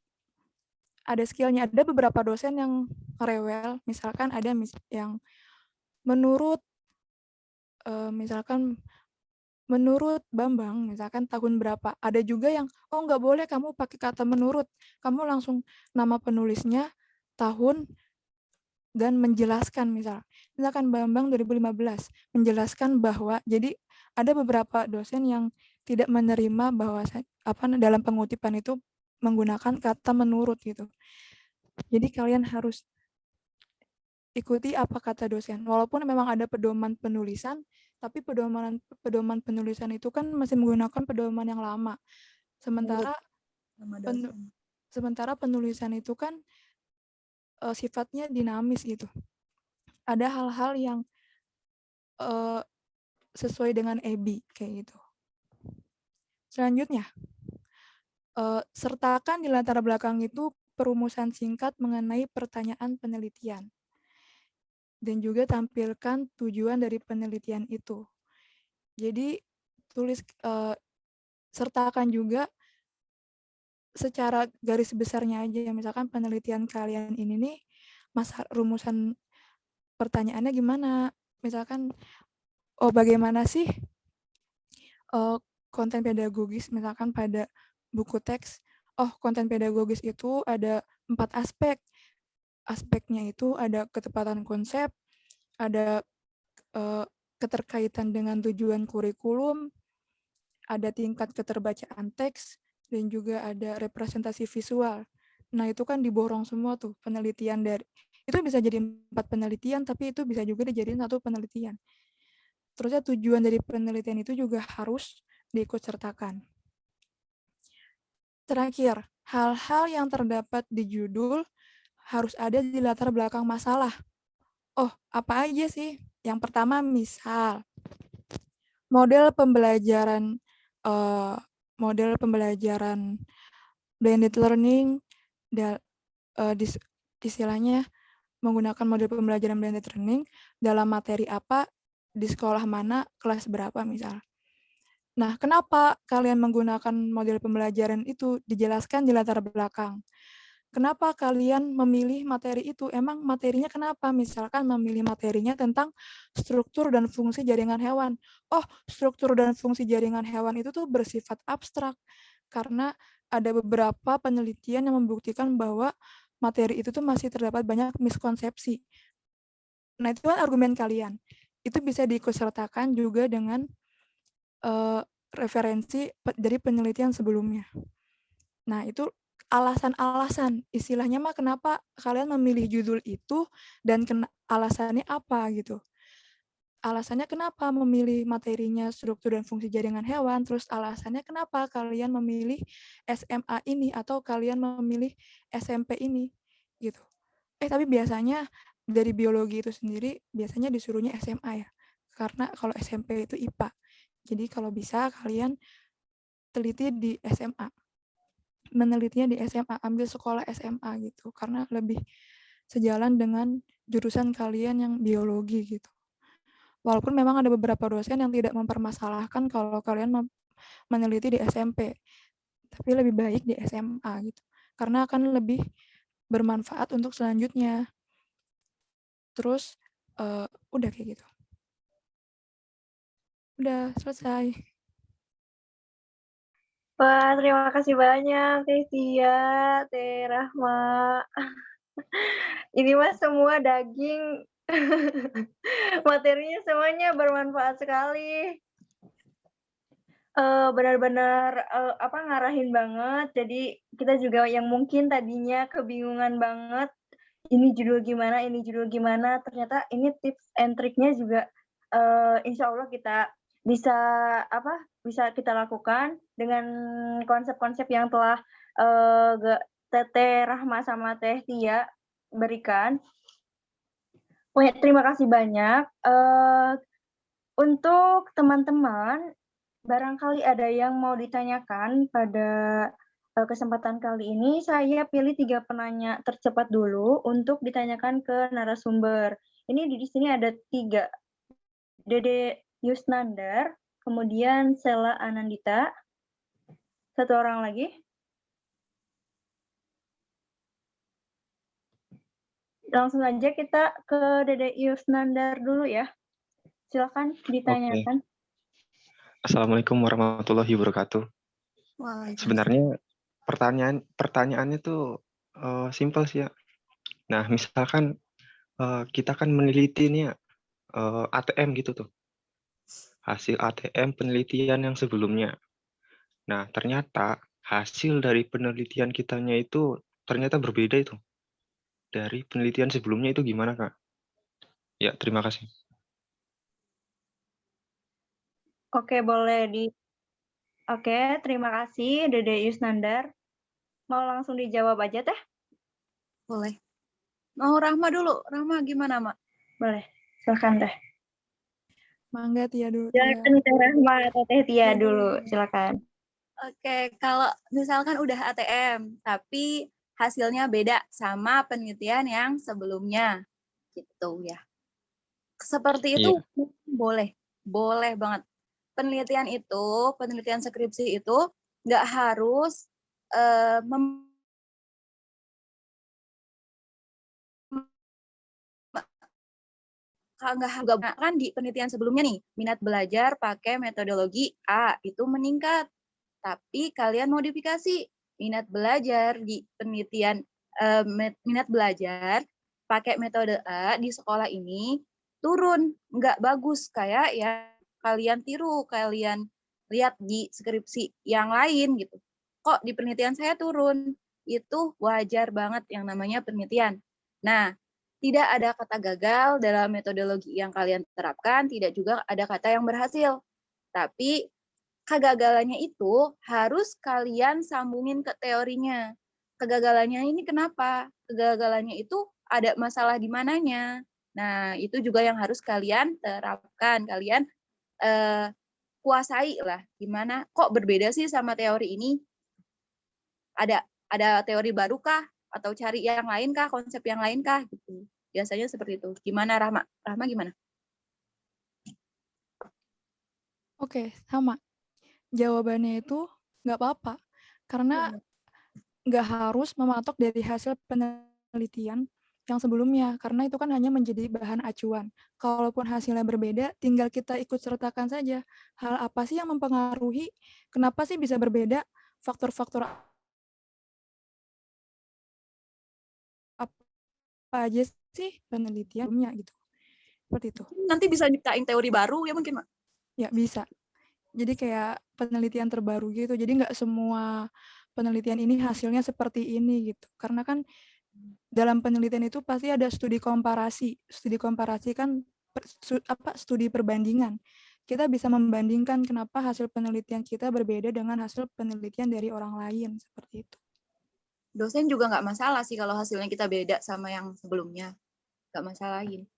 skill-nya. Ada beberapa dosen yang rewel, misalkan ada yang menurut misalkan menurut Bambang, misalkan tahun berapa. Ada juga yang, oh nggak boleh kamu pakai kata menurut. Kamu langsung nama penulisnya, tahun, dan menjelaskan misalkan Bambang 2015, menjelaskan bahwa, jadi ada beberapa dosen yang tidak menerima bahwa dalam pengutipan itu menggunakan kata menurut gitu. Jadi kalian harus ikuti apa kata dosen. Walaupun memang ada pedoman penulisan, tapi pedoman penulisan itu kan masih menggunakan pedoman yang lama. Sementara sementara penulisan itu kan sifatnya dinamis gitu. Ada hal-hal yang sesuai dengan EBI kayak gitu. Selanjutnya, sertakan di latar belakang itu perumusan singkat mengenai pertanyaan penelitian. Dan juga tampilkan tujuan dari penelitian itu. Jadi sertakan juga secara garis besarnya aja, misalkan penelitian kalian ini nih, rumusan pertanyaannya gimana, misalkan bagaimana sih konten pedagogis, misalkan pada buku teks, konten pedagogis itu ada 4 aspek. Aspeknya itu ada ketepatan konsep, ada keterkaitan dengan tujuan kurikulum, ada tingkat keterbacaan teks, dan juga ada representasi visual. Nah, itu kan diborong semua tuh penelitian itu bisa jadi 4 penelitian, tapi itu bisa juga dijadiin 1 penelitian. Terusnya tujuan dari penelitian itu juga harus diikut sertakan. Terakhir, hal-hal yang terdapat di judul harus ada di latar belakang masalah. Apa aja sih? Yang pertama, misal model pembelajaran blended learning, istilahnya menggunakan model pembelajaran blended learning dalam materi apa, di sekolah mana, kelas berapa misal. Nah, kenapa kalian menggunakan model pembelajaran itu? Dijelaskan di latar belakang. Kenapa kalian memilih materi itu? Emang materinya kenapa? Misalkan memilih materinya tentang struktur dan fungsi jaringan hewan. Struktur dan fungsi jaringan hewan itu tuh bersifat abstrak. Karena ada beberapa penelitian yang membuktikan bahwa materi itu tuh masih terdapat banyak miskonsepsi. Nah, itu kan argumen kalian. Itu bisa diikutsertakan juga dengan referensi dari penelitian sebelumnya. Nah, itu alasan-alasan, istilahnya mah kenapa kalian memilih judul itu dan alasannya apa gitu. Alasannya kenapa memilih materinya struktur dan fungsi jaringan hewan, terus alasannya kenapa kalian memilih SMA ini atau kalian memilih SMP ini gitu. Tapi biasanya dari biologi itu sendiri biasanya disuruhnya SMA ya, karena kalau SMP itu IPA. Jadi kalau bisa kalian teliti di SMA. Menelitinya di SMA, ambil sekolah SMA gitu, karena lebih sejalan dengan jurusan kalian yang biologi gitu. Walaupun memang ada beberapa dosen yang tidak mempermasalahkan kalau kalian meneliti di SMP, tapi lebih baik di SMA gitu, karena akan lebih bermanfaat untuk selanjutnya. Terus udah kayak gitu. Udah selesai. Wah, terima kasih banyak Teh Tia, Teh Rahma. Ini mah semua daging. Materinya semuanya bermanfaat sekali. Benar-benar ngarahin banget. Jadi kita juga yang mungkin tadinya kebingungan banget, ini judul gimana, ternyata ini tips and triknya juga insya Allah kita bisa kita lakukan dengan konsep-konsep yang telah Teteh Rahma sama Teh Tia berikan. Terima kasih banyak. Untuk teman-teman, barangkali ada yang mau ditanyakan pada kesempatan kali ini, saya pilih 3 penanya tercepat dulu untuk ditanyakan ke narasumber. Ini di sini ada 3. Dede Yusnandar, kemudian Sela Anandita, 1 orang lagi. Langsung aja kita ke Dede Yusnandar dulu ya. Silakan ditanyakan. Assalamualaikum warahmatullahi wabarakatuh. Sebenarnya pertanyaannya tuh simpel sih ya. Nah, misalkan kita kan meneliti nih ya, ATM gitu tuh. Hasil ATM penelitian yang sebelumnya. Nah, ternyata hasil dari penelitian kitanya itu ternyata berbeda itu. Dari penelitian sebelumnya itu gimana, Kak? Ya, terima kasih. Oke, Oke, terima kasih Dede Yusnandar. Mau langsung dijawab aja teh? Boleh. Mau Rahma dulu. Rahma gimana, Mak? Boleh, silakan teh. Mangga Tia dulu. Tia. Silakan Teh Rahma atau Teh Tia dulu, silakan. Oke, kalau misalkan udah ATM, tapi hasilnya beda sama penelitian yang sebelumnya, gitu ya. Seperti itu boleh banget. Penelitian skripsi itu nggak harus kan di penelitian sebelumnya nih, minat belajar pakai metodologi A itu meningkat. Tapi kalian modifikasi minat belajar di penelitian minat belajar pakai metode A di sekolah ini turun, nggak bagus kayak ya kalian tiru, kalian lihat di skripsi yang lain gitu. Kok di penelitian saya turun? Itu wajar banget yang namanya penelitian. Nah, tidak ada kata gagal dalam metodologi yang kalian terapkan, tidak juga ada kata yang berhasil. Tapi kegagalannya itu harus kalian sambungin ke teorinya. Kegagalannya ini kenapa? Kegagalannya itu ada masalah di mananya. Nah, itu juga yang harus kalian terapkan, kalian kuasai lah. Gimana? Kok berbeda sih sama teori ini? Ada teori baru kah? Atau cari yang lain kah? Konsep yang lain kah? Gitu. Biasanya seperti itu. Gimana Rahma? Rahma gimana? Oke, sama. Jawabannya itu nggak apa-apa. Karena nggak harus mematok dari hasil penelitian yang sebelumnya, karena itu kan hanya menjadi bahan acuan. Kalaupun hasilnya berbeda, tinggal kita ikut sertakan saja. Hal apa sih yang mempengaruhi? Kenapa sih bisa berbeda? Faktor-faktor apa aja sih penelitiannya gitu. Seperti itu. Nanti bisa nyiptain teori baru ya mungkin, Mak? Ya, bisa. Jadi kayak penelitian terbaru gitu. Jadi nggak semua penelitian ini hasilnya seperti ini gitu. Karena kan dalam penelitian itu pasti ada studi komparasi. Studi komparasi kan studi perbandingan. Kita bisa membandingkan kenapa hasil penelitian kita berbeda dengan hasil penelitian dari orang lain, seperti itu. Dosen juga nggak masalah sih kalau hasilnya kita beda sama yang sebelumnya. Nggak masalahin.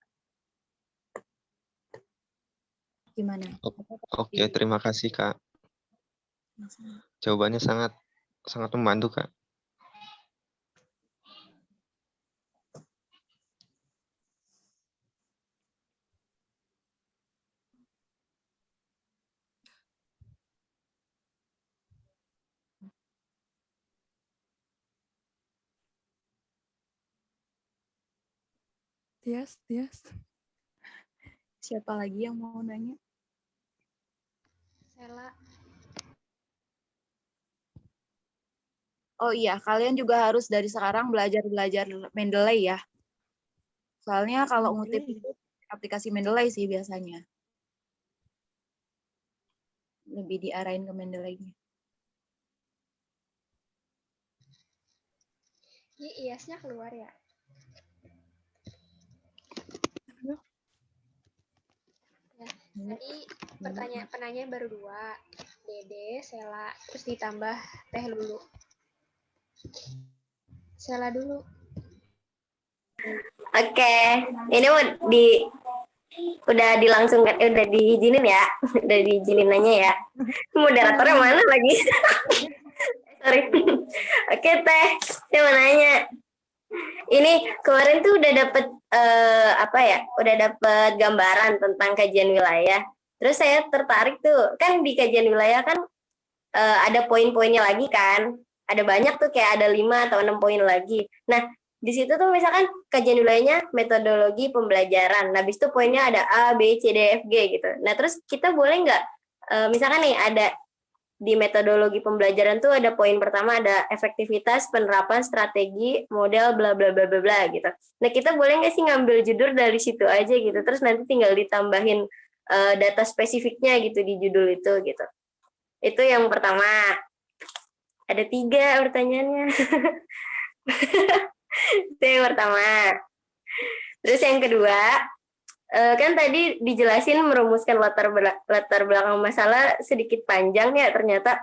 Gimana? Oke, terima kasih, Kak. Jawabannya sangat membantu, Kak. Tias. Siapa lagi yang mau nanya? Sela. Oh iya, kalian juga harus dari sekarang belajar Mendeley ya. Soalnya kalau ngutip itu aplikasi Mendeley sih biasanya. Lebih diarahin ke Mendeley-nya. Ini IAS-nya keluar ya? Ya, tadi penanya baru 2. Dede, Sela, terus ditambah Teh Lulu. Sela dulu. Oke, ini udah dilangsungkan, udah diizinin ya, udah diizinin nanya ya. Moderatornya mana lagi? Sorry. Oke Teh, saya mau nanya. Ini kemarin tuh udah dapet apa ya? Udah dapet gambaran tentang kajian wilayah. Terus saya tertarik tuh, kan di kajian wilayah kan ada poin-poinnya lagi kan? Ada banyak tuh, kayak ada 5 atau 6 poin lagi. Nah, di situ tuh misalkan kajian wilayahnya metodologi pembelajaran. Nah, habis itu poinnya ada A, B, C, D, F, G gitu. Nah, terus kita boleh nggak, misalkan nih ada di metodologi pembelajaran tuh ada poin pertama ada efektivitas, penerapan, strategi, model, bla bla bla bla bla gitu. Nah, kita boleh nggak sih ngambil judul dari situ aja gitu, terus nanti tinggal ditambahin data spesifiknya gitu di judul itu gitu. Itu yang pertama. Ada 3 pertanyaannya. Itu yang pertama. Terus yang kedua, kan tadi dijelasin merumuskan latar belakang masalah sedikit panjang ya ternyata.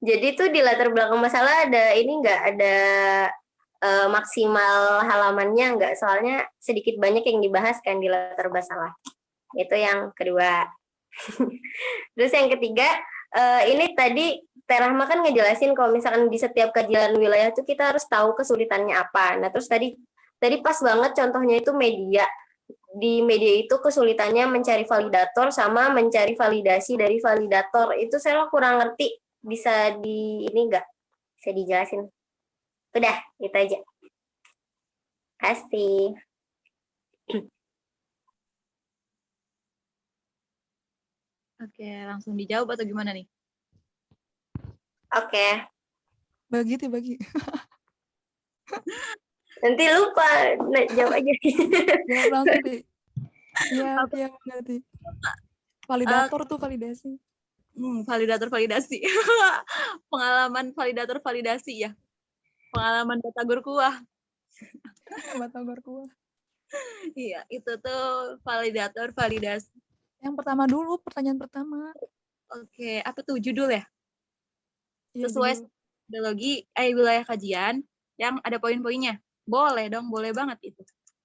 Jadi tuh di latar belakang masalah ada ini nggak ada maksimal halamannya nggak? Soalnya sedikit banyak yang dibahas kan di latar masalah. Itu yang kedua. Terus yang ketiga, ini tadi Terahma kan ngejelasin kalau misalkan di setiap kajian wilayah itu kita harus tahu kesulitannya apa. Nah, terus tadi pas banget contohnya itu media. Di media itu kesulitannya mencari validator sama mencari validasi dari validator. Itu saya kurang ngerti. Bisa di ini enggak? Bisa dijelasin? Udah, itu aja. Kasih. Oke, langsung dijawab atau gimana nih? Oke. Bagi. Nanti lupa. Nah, jawab aja. Jawab langsung deh. Iya, berarti. Validator tuh validasi. Validator validasi. Pengalaman validator validasi ya. Pengalaman Batagor Kuah. Batagor Kuah. Iya, itu tuh validator validasi. Yang pertama dulu, pertanyaan pertama. Oke, apa tuh judul ya? Sesuai metodologi wilayah kajian yang ada poin-poinnya. Boleh dong, boleh banget itu.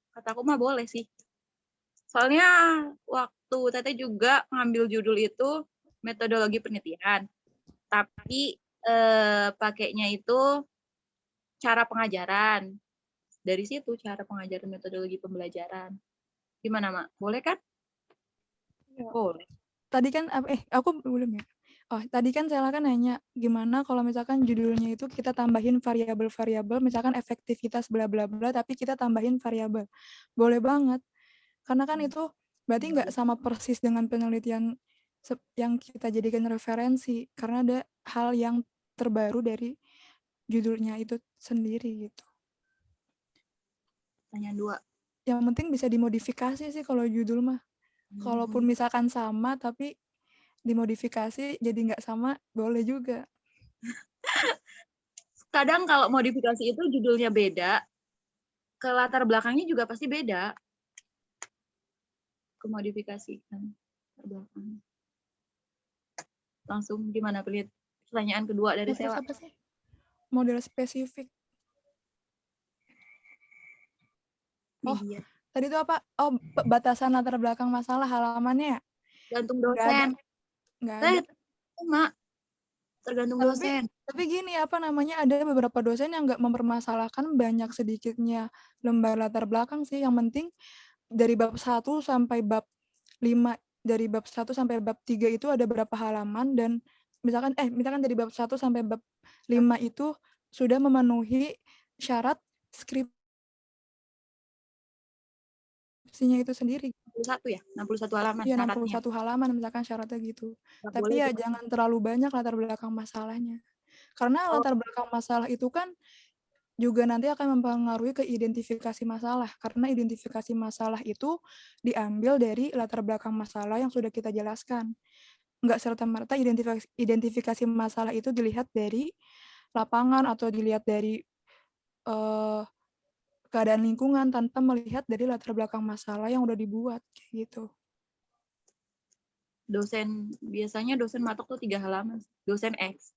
Kataku mah boleh sih. Soalnya waktu Teteh juga ngambil judul itu metodologi penelitian. Tapi pakainya itu cara pengajaran. Dari situ cara pengajaran metodologi pembelajaran. Gimana, Mak? Boleh kan? Ya. Boleh. Tadi kan aku belum ya. Oh, tadi kan saya kan nanya gimana kalau misalkan judulnya itu kita tambahin variabel-variabel, misalkan efektivitas bla bla bla, tapi kita tambahin variabel. Boleh banget. Karena kan itu berarti nggak sama persis dengan penelitian yang kita jadikan referensi, karena ada hal yang terbaru dari judulnya itu sendiri gitu. Pertanyaan 2. Yang penting bisa dimodifikasi sih kalau judul mah. Kalaupun misalkan sama tapi dimodifikasi jadi nggak sama, boleh juga. Kadang kalau modifikasi itu judulnya beda, ke latar belakangnya juga pasti beda. Kemodifikasikan latar belakang. Langsung gimana, Pelit? Pertanyaan kedua dari Terus Sela. apa sih? Model spesifik. Oh, tadi itu apa? Oh, batasan latar belakang masalah halamannya ya? Gantung dosen. Nggak ada. Mak. Tergantung dosen. Tapi gini, apa namanya, ada beberapa dosen yang nggak mempermasalahkan banyak sedikitnya lembar latar belakang sih. Yang penting dari bab 1 sampai bab 5, dari bab 1 sampai bab 3 itu ada berapa halaman, dan misalkan dari bab 1 sampai bab 5 itu sudah memenuhi syarat skripsinya itu sendiri. 61 ya? 61 halaman Iya, syaratnya. 61 halaman misalkan syaratnya gitu. Nggak Tapi boleh ya itu. jangan terlalu banyak latar belakang masalahnya. Karena latar belakang masalah itu kan juga nanti akan mempengaruhi ke identifikasi masalah. Karena identifikasi masalah itu diambil dari latar belakang masalah yang sudah kita jelaskan. Nggak serta-merta identifikasi masalah itu dilihat dari lapangan atau dilihat dari keadaan lingkungan tanpa melihat dari latar belakang masalah yang udah dibuat kayak gitu. Biasanya dosen matok tuh 3 halaman. Dosen X.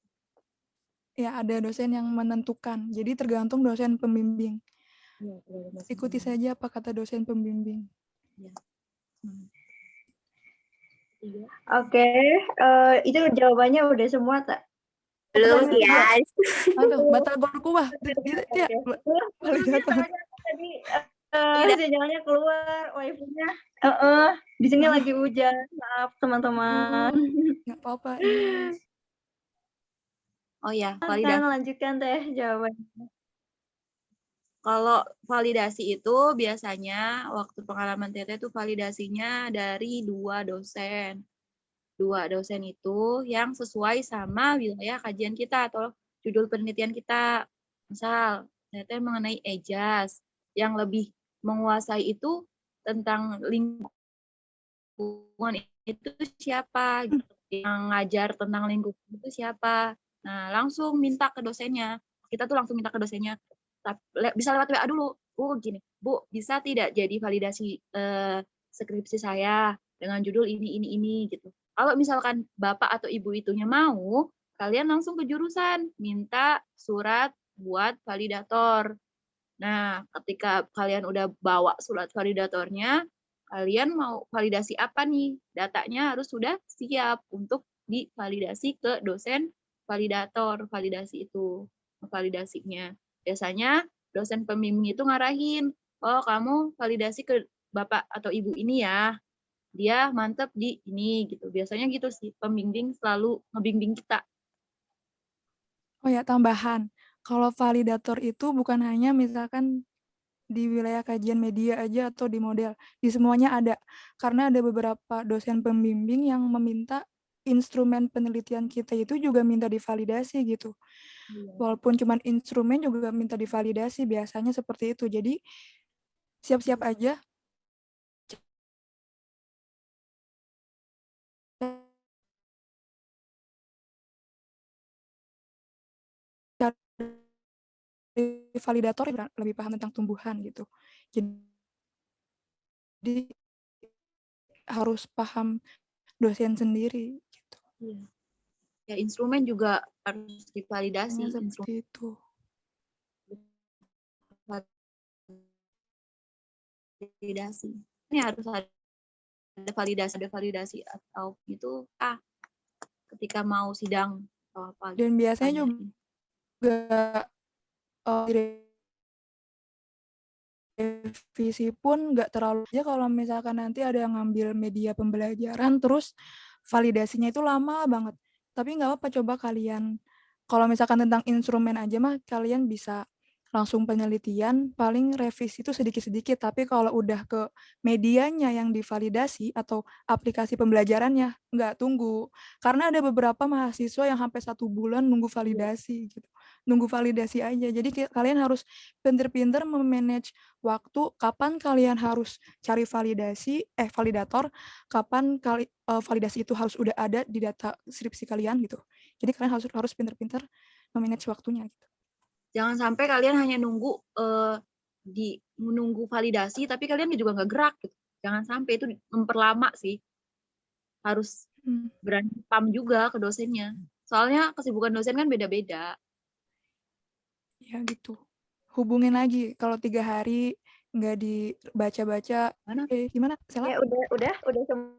Ya, ada dosen yang menentukan. Jadi tergantung dosen pembimbing. Ya, ikuti saja apa kata dosen pembimbing. Ya. Oke, itu jawabannya udah semua tak? Belum pertanyaan kedua. Tias. Aduh, batagor kuah. Dia validator. Tadi sinyalnya keluar, wifi-nya. Di sini lagi hujan. Maaf teman-teman. Nggak apa-apa, Iis. Oh ya, Kan validasi. lanjutkan Teh jawabannya. Kalau validasi itu biasanya waktu pengalaman Teteh itu validasinya dari 2 dosen. 2 dosen itu yang sesuai sama wilayah kajian kita atau judul penelitian kita. Misal, Teteh mengenai EJAS, yang lebih menguasai itu tentang lingkungan itu siapa, gitu. Yang ngajar tentang lingkungan itu siapa. Nah, langsung minta ke dosennya. Kita tuh langsung minta ke dosennya. Bisa lewat WA dulu. Gini, Bu, bisa tidak jadi validasi skripsi saya dengan judul ini gitu. Kalau misalkan Bapak atau Ibu itunya mau, kalian langsung ke jurusan, minta surat buat validator. Nah, ketika kalian udah bawa surat validatornya, kalian mau validasi apa nih? Datanya harus sudah siap untuk divalidasi ke dosen validator, validasi itu, validasinya. Biasanya dosen pembimbing itu ngarahin, oh kamu validasi ke Bapak atau Ibu ini ya, dia mantep di ini gitu. Biasanya gitu sih, pembimbing selalu ngebimbing kita. Oh ya, tambahan. Kalau validator itu bukan hanya misalkan di wilayah kajian media aja atau di model, di semuanya ada. Karena ada beberapa dosen pembimbing yang meminta instrumen penelitian kita itu juga minta divalidasi gitu. Walaupun cuma instrumen juga minta divalidasi, biasanya seperti itu. Jadi siap-siap aja. Validator lebih paham tentang tumbuhan gitu. Jadi harus paham dosen sendiri gitu. Ya, instrumen juga harus divalidasi. Seperti itu. Validasi. Ini harus ada validasi atau itu ketika mau sidang atau apa. Dan biasanya juga revisi pun nggak terlalu aja kalau misalkan nanti ada yang ngambil media pembelajaran terus validasinya itu lama banget. Tapi nggak apa-apa, coba kalian kalau misalkan tentang instrumen aja mah kalian bisa langsung penelitian, paling revisi itu sedikit-sedikit, tapi kalau udah ke medianya yang divalidasi atau aplikasi pembelajarannya nggak tunggu. Karena ada beberapa mahasiswa yang sampai 1 bulan nunggu validasi gitu. Nunggu validasi aja. Jadi kalian harus pinter-pinter memanage waktu, kapan kalian harus cari validator, kapan validasi itu harus udah ada di data skripsi kalian gitu. Jadi kalian harus pinter-pinter memanage waktunya gitu. Jangan sampai kalian hanya nunggu menunggu validasi, tapi kalian juga nggak gerak gitu. Jangan sampai itu memperlama sih. Harus berani pam juga ke dosennya. Soalnya kesibukan dosen kan beda-beda. Ya gitu. Hubungin lagi kalau 3 hari nggak dibaca-baca. Gimana? Sela? Ya udah semua.